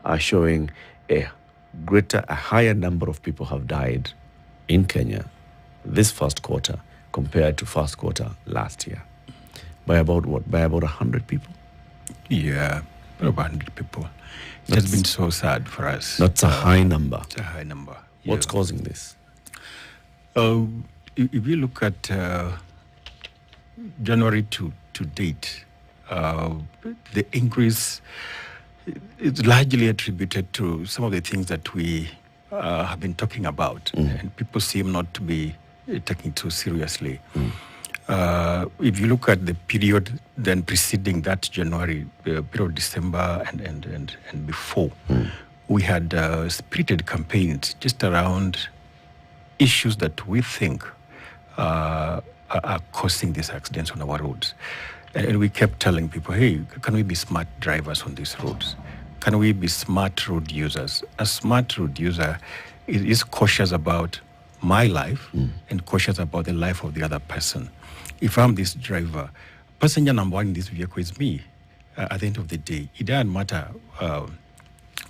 Are showing a higher number of people have died in Kenya this first quarter compared to first quarter last year. By about what? By about 100 people? Yeah, about 100 people. It has been so sad for us. That's a high number. It's a high number. What's causing this? If you look at January to date, the increase is largely attributed to some of the things that we have been talking about, and people seem not to be taking too seriously. If you look at the period then preceding that January, the period December and before, we had spirited campaigns just around issues that we think are causing these accidents on our roads. And we kept telling people, hey, can we be smart drivers on these roads? Can we be smart road users? A smart road user is cautious about my life and cautious about the life of the other person. If I'm this driver, passenger number one in this vehicle is me. At the end of the day, it doesn't matter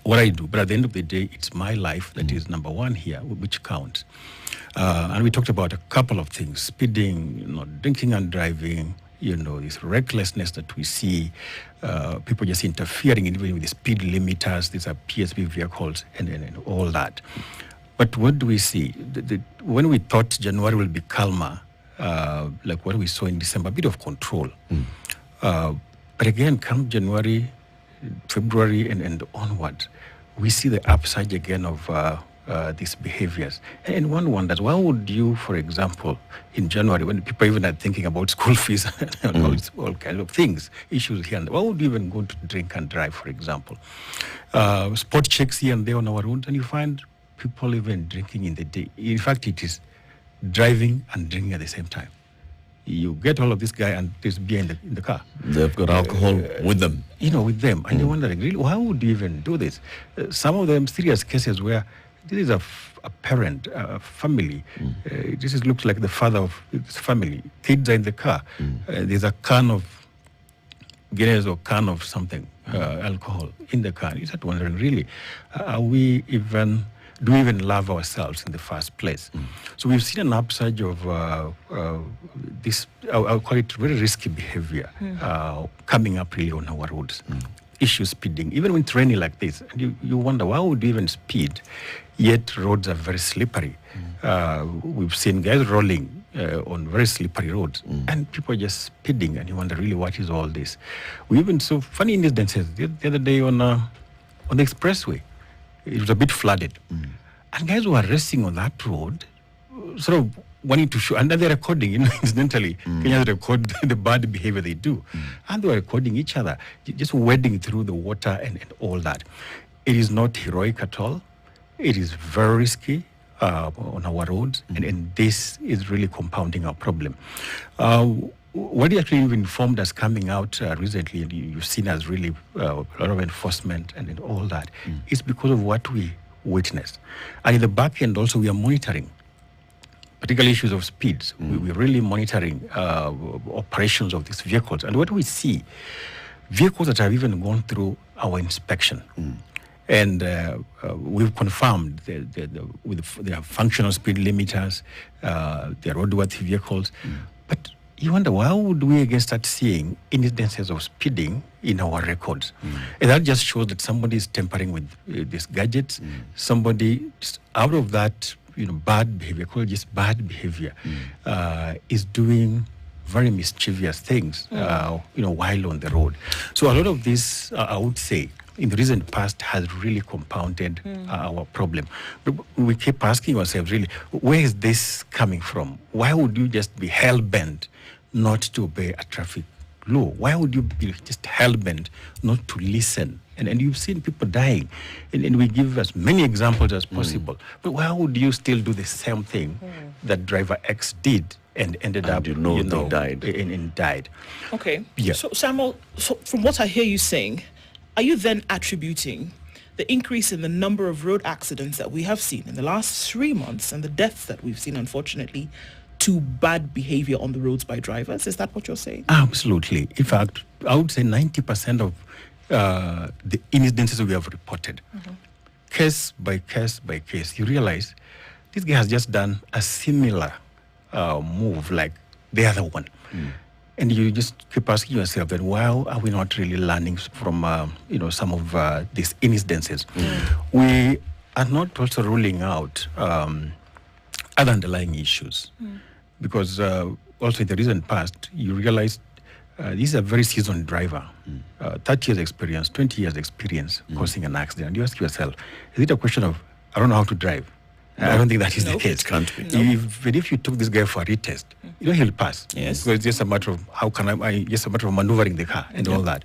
what I do, but at the end of the day, it's my life that is number one here, which counts. And we talked about a couple of things: speeding, drinking and driving, this recklessness that we see, people just interfering even with the speed limiters. These are PSV vehicles and all that. But what do we see? When we thought January will be calmer, like what we saw in December, a bit of control. But again, come January, February, and onward, we see the upsurge again of these behaviors. And one wonders, why would you, for example, in January, when people even are thinking about school fees and all kinds of things, issues here and there, why would you even go to drink and drive, for example? Spot checks here and there on our roads, and you find people even drinking in the day. In fact, it is driving and drinking at the same time. You get all of this guy and there's beer in the car. They've got alcohol with them. With them. And you're wondering, really, why would you even do this? Some of them serious cases where this is a parent, a family. Looks like the father of this family. Kids are in the car. There's a can of Guinness or can of something, alcohol in the car. You start wondering, really, do we even love ourselves in the first place? So we've seen an upsurge of this, I'll call it very risky behavior, coming up really on our roads. Issue speeding, even when it's raining like this, and you wonder, why would you even speed? Yet roads are very slippery. We've seen guys rolling on very slippery roads, and people are just speeding, and you wonder, really, what is all this? We even saw funny instances the other day on the expressway. It was a bit flooded. And guys who are racing on that road, sort of wanting to show, and then they're recording, incidentally, Kenyans record the bad behavior they do. And they were recording each other, just wading through the water and all that. It is not heroic at all. It is very risky on our roads, and this is really compounding our problem. What actually informed us coming out recently, and you've seen us really a lot of enforcement and all that, is because of what we witnessed. And in the back end also, we are monitoring, particularly issues of speeds. We're really monitoring operations of these vehicles. And what we see, vehicles that have even gone through our inspection. And we've confirmed their functional speed limiters, their roadworthy vehicles. But you wonder, why would we again start seeing incidences of speeding in our records? And that just shows that somebody is tampering with these gadgets. Somebody just out of that, bad behavior, call it just bad behavior, is doing very mischievous things, while on the road. So a lot of this, I would say, in the recent past has really compounded our problem. But we keep asking ourselves, really, where is this coming from? Why would you just be hell-bent not to obey a traffic law? Why would you be just hell-bent not to listen? And you've seen people dying, and we give as many examples as possible. But why would you still do the same thing that driver X did and ended up, they died. And died? Okay. Yeah. So, Samuel, from what I hear you saying, are you then attributing the increase in the number of road accidents that we have seen in the last 3 months and the deaths that we've seen, unfortunately, to bad behavior on the roads by drivers? Is that what you're saying? Absolutely. In fact, I would say 90% of the incidences we have reported, case by case by case, you realize this guy has just done a similar move like the other one. And you just keep asking yourself that why are we not really learning from some of these incidences? We are not also ruling out other underlying issues, because also in the recent past you realize this is a very seasoned driver, 30 years experience, 20 years experience causing an accident. And you ask yourself, is it a question of I don't know how to drive? No. I don't think that is the case. It can't be. If you took this guy for a retest, he'll pass. Yes. So it's just a matter of just a matter of maneuvering the car and all that.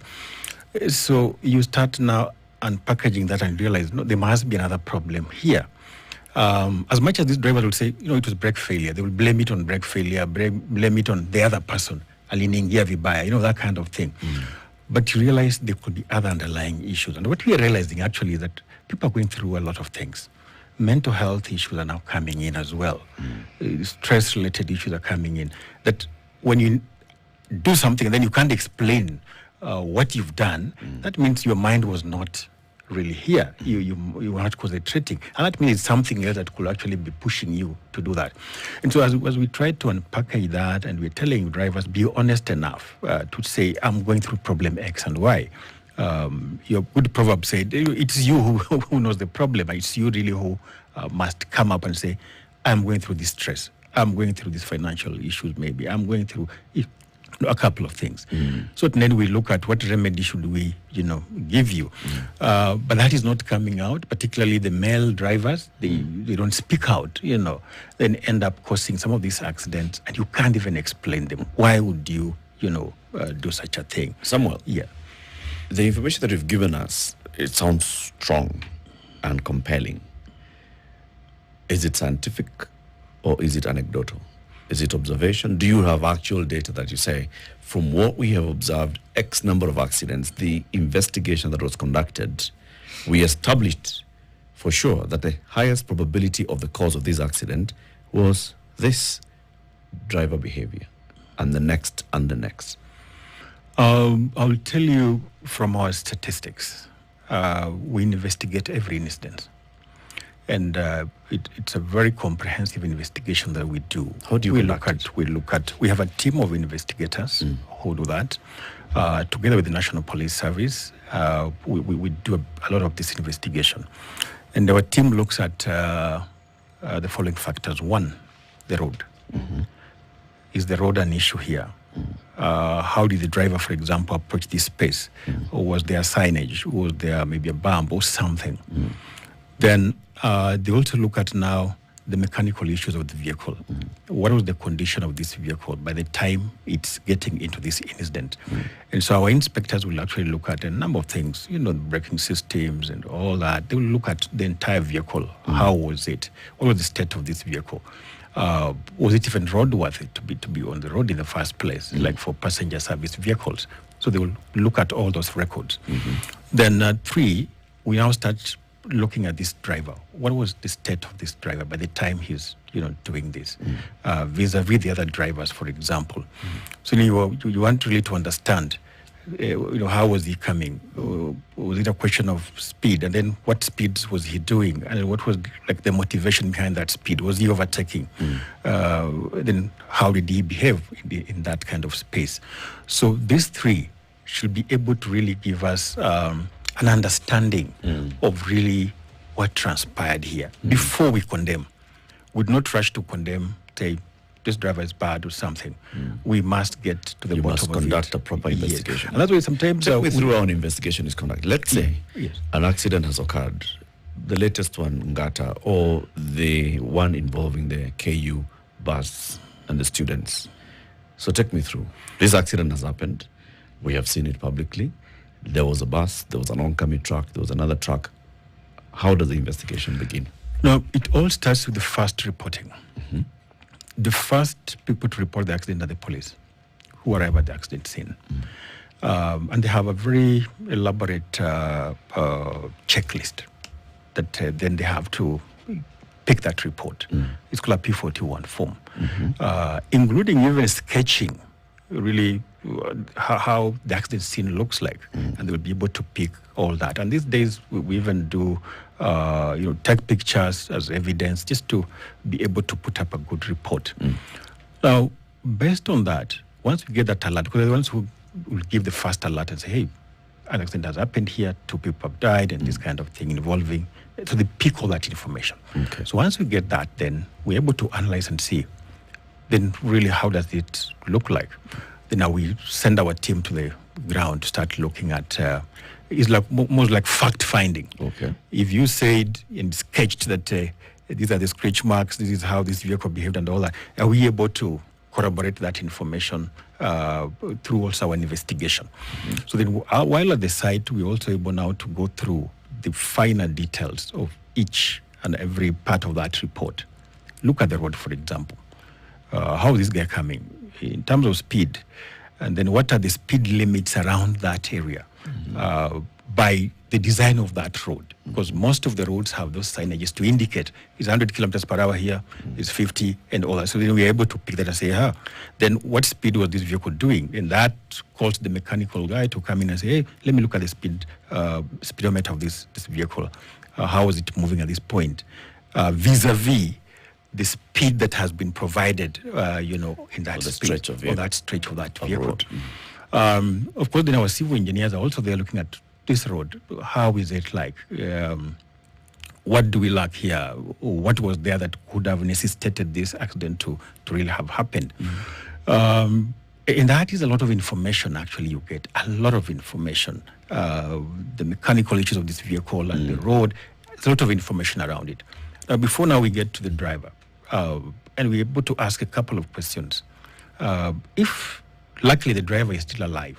So you start now unpackaging that and realize, no, there must be another problem here. As much as these drivers will say, it was brake failure, they will blame it on brake failure, blame it on the other person, aliningia vibaya, that kind of thing. But you realize there could be other underlying issues. And what we are realizing actually is that people are going through a lot of things. Mental health issues are now coming in as well. Stress-related issues are coming in. That when you do something and then you can't explain what you've done, that means your mind was not really here. You were not concentrating. And that means it's something else that could actually be pushing you to do that. And so as we try to unpackage that, and we're telling drivers, be honest enough to say, I'm going through problem X and Y. Your good proverb said, it's you who knows the problem. It's you really who must come up and say, I'm going through this stress. I'm going through these financial issues maybe. I'm going through a couple of things. So then we look at what remedy should we, give you. But that is not coming out, particularly the male drivers. They don't speak out, then end up causing some of these accidents, and you can't even explain them. Why would you, do such a thing? Samuel. Yeah. The information that you've given us, it sounds strong and compelling. Is it scientific or is it anecdotal? Is it observation? Do you have actual data that you say, from what we have observed, X number of accidents, the investigation that was conducted, we established for sure that the highest probability of the cause of this accident was this driver behavior, and the next and the next? I'll tell you from our statistics, we investigate every incident. And it's a very comprehensive investigation that we do. How do you we have a team of investigators who do that. Together with the National Police Service, we do a lot of this investigation. And our team looks at the following factors. One, the road. Is the road an issue here? How did the driver, for example, approach this space? Or was there signage? Was there maybe a bump or something? Then they also look at now the mechanical issues of the vehicle. What was the condition of this vehicle by the time it's getting into this incident? And so our inspectors will actually look at a number of things, braking systems and all that. They will look at the entire vehicle. How was it? What was the state of this vehicle? Was it even roadworthy to be on the road in the first place, like for passenger service vehicles? So they will look at all those records. Then three, we now start looking at this driver. What was the state of this driver by the time he's doing this, vis-a-vis the other drivers, for example? So you want really to understand, how was he coming? Was it a question of speed? And then what speeds was he doing? And what was like the motivation behind that speed? Was he overtaking? Then how did he behave in that kind of space? So these three should be able to really give us an understanding of really what transpired here before we condemn. We'd not rush to condemn, say, this driver is bad or something. We must get to the bottom of it. You must conduct a proper investigation. And that's why sometimes... Take me through how an investigation is conducted. Let's say an accident has occurred, the latest one, Ngata, or the one involving the KU bus and the students. So take me through. This accident has happened. We have seen it publicly. There was a bus, there was an oncoming truck, there was another truck. How does the investigation begin? No, it all starts with the first reporting. The first people to report the accident are the police, who arrive at the accident scene. And they have a very elaborate checklist that then they have to pick that report. It's called a P41 form, including even sketching really how the accident scene looks like, and they will be able to pick all that. And these days we even do take pictures as evidence just to be able to put up a good report. Now, based on that, once we get that alert, because they're the ones who will give the first alert and say, hey, an accident has happened here, 2 people have died, and this kind of thing involving, so they pick all that information. Okay. So once we get that, then we're able to analyze and see, then really how does it look like? Then now we send our team to the ground to start looking at, it's like most like fact finding. Okay. If you said and sketched that these are the scratch marks, this is how this vehicle behaved and all that, are we able to corroborate that information through also our investigation? So then while at the site, we're also able now to go through the finer details of each and every part of that report. Look at the road, for example. How is this guy coming in terms of speed? And then what are the speed limits around that area by the design of that road? Because most of the roads have those signages to indicate it's 100 kilometers per hour here, it's 50 and all that. So then we're able to pick that and say, then what speed was this vehicle doing? And that calls the mechanical guy to come in and say, hey, let me look at the speedometer of this vehicle. How is it moving at this point? Vis-a-vis the speed that has been provided, in that stretch of it. Or that stretch of that vehicle. Of course, then our civil engineers are also there looking at this road. How is it like? What do we lack here? What was there that could have necessitated this accident to really have happened? And that is a lot of information, actually, you get. A lot of information. The mechanical issues of this vehicle and the road, there's a lot of information around it. Now, before now we get to the driver, and we're able to ask a couple of questions. If luckily the driver is still alive,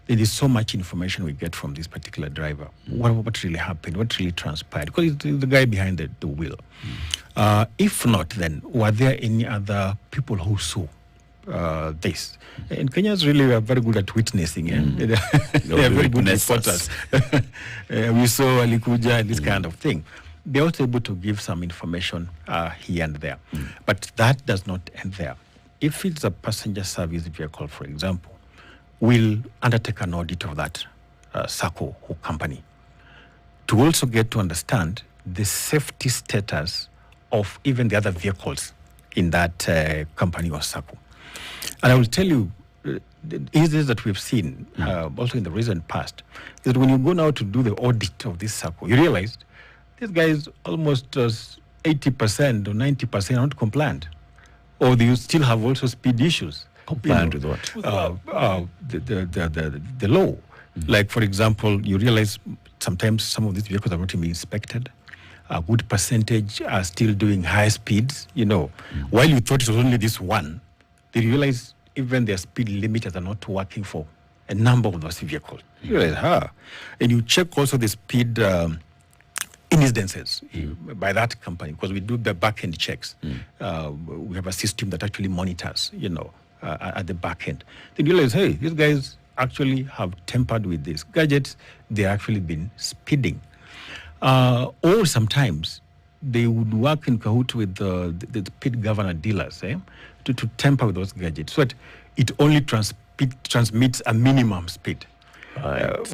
there is so much information we get from this particular driver. What really happened? What really transpired? Because it's the guy behind the wheel. If not, then were there any other people who saw this? And Kenyans really are very good at witnessing. They are very good reporters. We saw Alikuja and this kind of thing. They're also able to give some information here and there. But that does not end there. If it's a passenger service vehicle, for example, we'll undertake an audit of that SACCO or company to also get to understand the safety status of even the other vehicles in that company or SACCO. And I will tell you, the instances that we've seen, also in the recent past, is that when you go now to do the audit of this SACCO, you realize this guy is almost 80% or 90% not compliant. Or you still have also speed issues. Compliant with what? The law. Like, for example, you realize sometimes some of these vehicles are not even inspected. A good percentage are still doing high speeds, While you thought it was only this one, they realize even their speed limiters are not working for a number of those vehicles. You realize, And you check also the speed incidences by that company, because we do the back-end checks. We have a system that actually monitors, at the back end. Then you realize, hey, these guys actually have tampered with these gadgets. They've actually been speeding. Or sometimes they would work in cahoots with the speed governor dealers to tamper with those gadgets. So that it only transmits a minimum speed. Right.